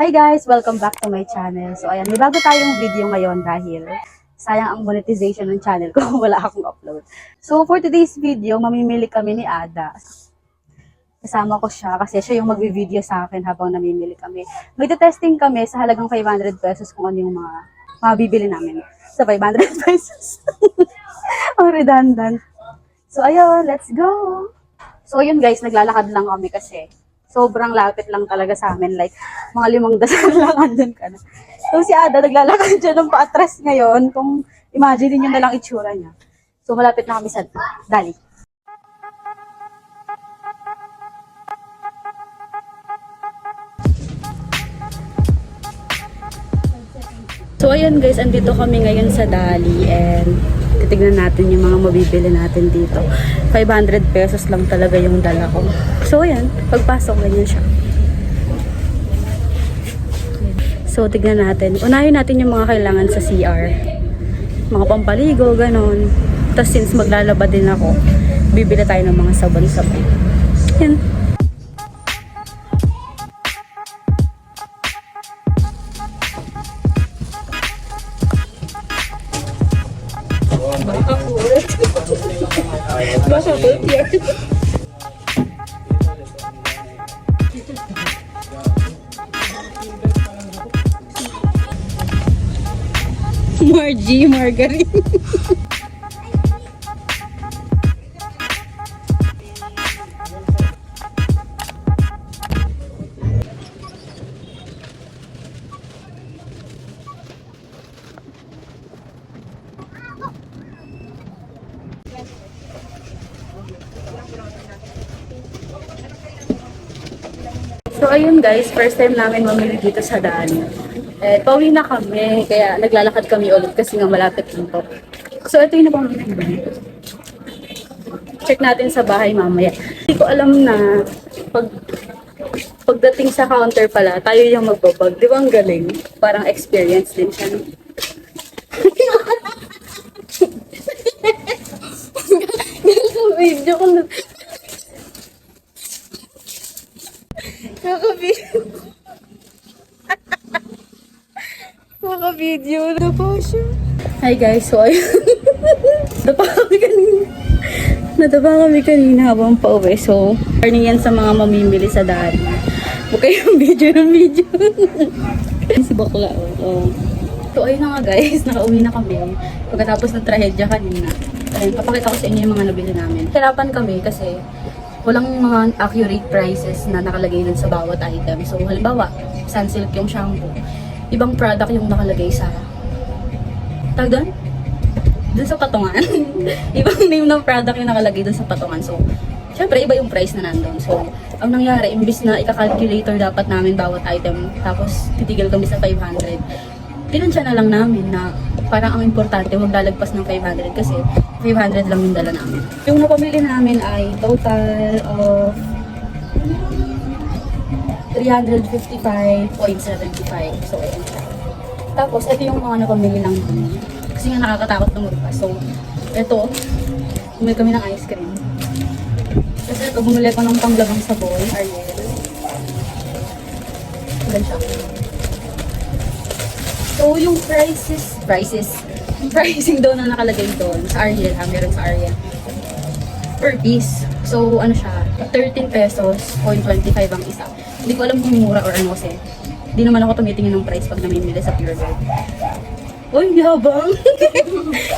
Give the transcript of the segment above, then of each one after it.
Hi guys! Welcome back to my channel. So ayan, may bago tayong video ngayon dahil sayang ang monetization ng channel ko kung wala akong upload. So for today's video, mamimili kami ni Ada. Kasama ko siya kasi siya yung magvi-video sa akin habang namimili kami. Magte-testing kami sa halagang 500 pesos kung ano yung mga mabibili namin. Sa 500 pesos. Ang redundant. So ayun, let's go! So ayun guys, naglalakad lang kami kasi sobrang lapit lang talaga sa amin. Like, mga 5 dasal lang andun ka na. So, si Ada, naglalakad siya ng paatras ngayon. Kung imagine niyo na lang itsura niya. So, malapit na kami sa Dali. So, ayun guys, andito kami ngayon sa Dali and titignan natin yung mga mabibili natin dito. 500 pesos lang talaga yung dala ko. So, ayan, pagpasok ganyan siya. So, tignan natin. Unahin natin yung mga kailangan sa CR. Mga pampaligo, ganon. Tapos, since maglalaba din ako, bibili tayo ng mga sabon-sabon. Yan. Baka po, Margie, Margarine. So ayun guys, first time namin mamili dito sa Dali. Pauwi na kami, kaya naglalakad kami ulit kasi nga malapit dito. So ito yung napamili. Check natin sa bahay mamaya. Hindi ko alam na pagdating sa counter pala, tayo yung magbabag. Di ba ang galing? Parang experience din siya. Video ko na. Naka-video na po siya. Hi guys, so ayun. Nadapa kami kanina habang pauwi. So, warning yan sa mga mamimili sa Dali. Huwag kayong video ng video. Si bakla. Oh. So, ayun na nga guys. Nakauwi na kami. Pagkatapos ng trahedya kanina. Ayun, papakita ko sa inyo yung mga nabili namin. Hirapan kami kasi walang mga accurate prices na nakalagay dun sa bawat item. So, halimbawa, Sunsilk yung shampoo. Ibang product yung nakalagay sa tawag doon? Dun sa patungan. Ibang name ng product yung nakalagay dun sa patungan. So, syempre, iba yung price na nandun. So, ang nangyari, imbis na ika-calculator dapat namin bawat item, tapos titigil kami sa 500, tinansya na lang namin na parang ang importante, huwag lalagpas ng 500 kasi 500 lang yung dala namin. Yung napamili namin ay total of 355.75. So, ayan siya. Tapos, ito yung mga napamili lang namin. Kasi nga nakakatakot lumagpas. So, ito, bumili kami ng ice cream. Kasi ito, bumili ko ng panglabang sabon, Ariel. Ayan siya. So, yung pricing daw na nakalagay doon sa Ariel, meron sa Ariel. Per piece. So, ano siya, 13 pesos, 0.25 ang isa. Hindi ko alam kung mura or ano kasi. Hindi naman ako tumitingin ng price pag namimili sa Pure Gold. Uy, yabang!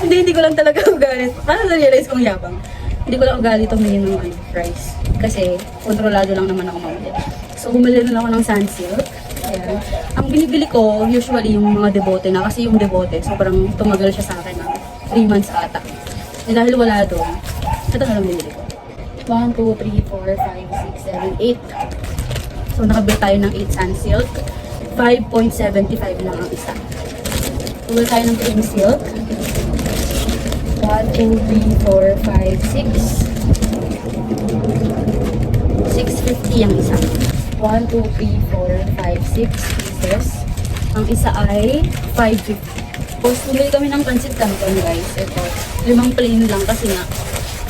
hindi ko lang talaga ugalit. Paano na-realize kong yabang? Hindi ko lang ugalit tumingin ng price. Kasi, kontrolado lang naman ako mamili. So, bumili na lang ako ng Sunsilk. Ayan. Ang binibili ko, usually yung mga debote na. Kasi yung debote, sobrang tumagal siya sa akin ng 3 months ata. Eh, dahil wala doon, ito na lang binili ko. 1, 2, 3, 4, 5, 6, 7, 8. So, nakabili tayo ng 8 Sunsilk. 5.75 lang ang isa. Bumili tayo ng cream silk. 1, 2, 3, 4, 5, 6. 6.50 ang isa. 1, 2, 3, 4, 5, 6 pieces. Ang isa ay 5.50. Tapos, bumili kami ng pancit canton guys. Ito. 5 plain lang kasi nga.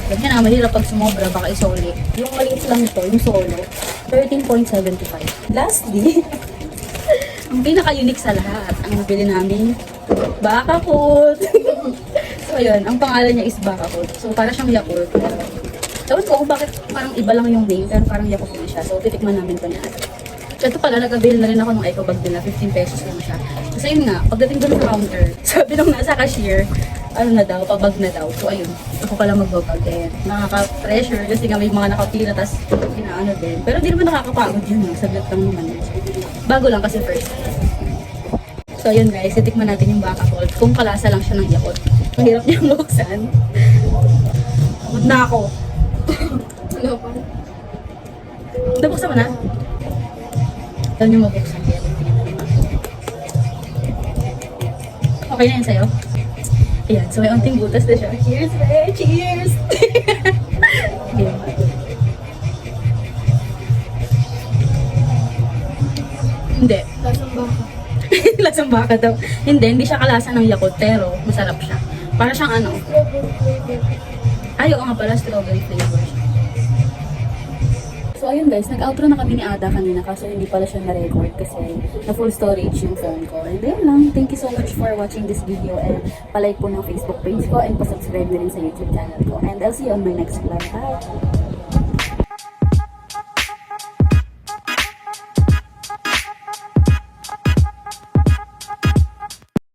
Ganyan na, mahirap pag sumobra, baka isoli. Yung maliit lang ito, yung solo, 13.75. Lastly, pinaka-unique sa lahat, ang nabili namin, Bakakut. So, ayun, ang pangalan niya is Bakakut. So, para siyang Yakult. Tapos ko kung bakit parang iba lang yung name, pero parang Yakult din siya. So, titikman namin ito niya. So, ito pala, nagkabili na rin ako ng eco bag nila. 15 pesos lang siya. Kasi yun nga, pagdating doon sa counter, sabi nung nasa cashier, ano na daw, pabag na daw. So, ayun, ako pala magbabag. Eh, nakaka-pressure kasi nga may mga nakapila, tas inaano din. Pero di naman nakakapagod yun. Saglit lang naman. Bago lang kasi first. So, ayun guys, titikman natin yung Bakakut. Kung kalasa lang siya ng Yakult. Mahirap niyang buksan. Pagod na ako. Ano pa? Nabuksan mo na? Ito niyo mabuksan. Okay na yun sa'yo? Ayan, so may unting butas na siya. Cheers, eh! Cheers! Ayan. Hindi. Lasang baka. Lasang baka daw. Hindi siya kalasa ng Yakult, pero masarap siya. Para siyang ano. Ay, oo nga pala, strawberry flavor siya. So ayun guys, nag-outro na kami ni Ada kanina kaso hindi pala siya na-record kasi na full storage yung phone ko. And ayun lang, thank you so much for watching this video and palike po ng Facebook page ko and pasubscribe na rin sa YouTube channel ko. And I'll see you on my next vlog. Bye!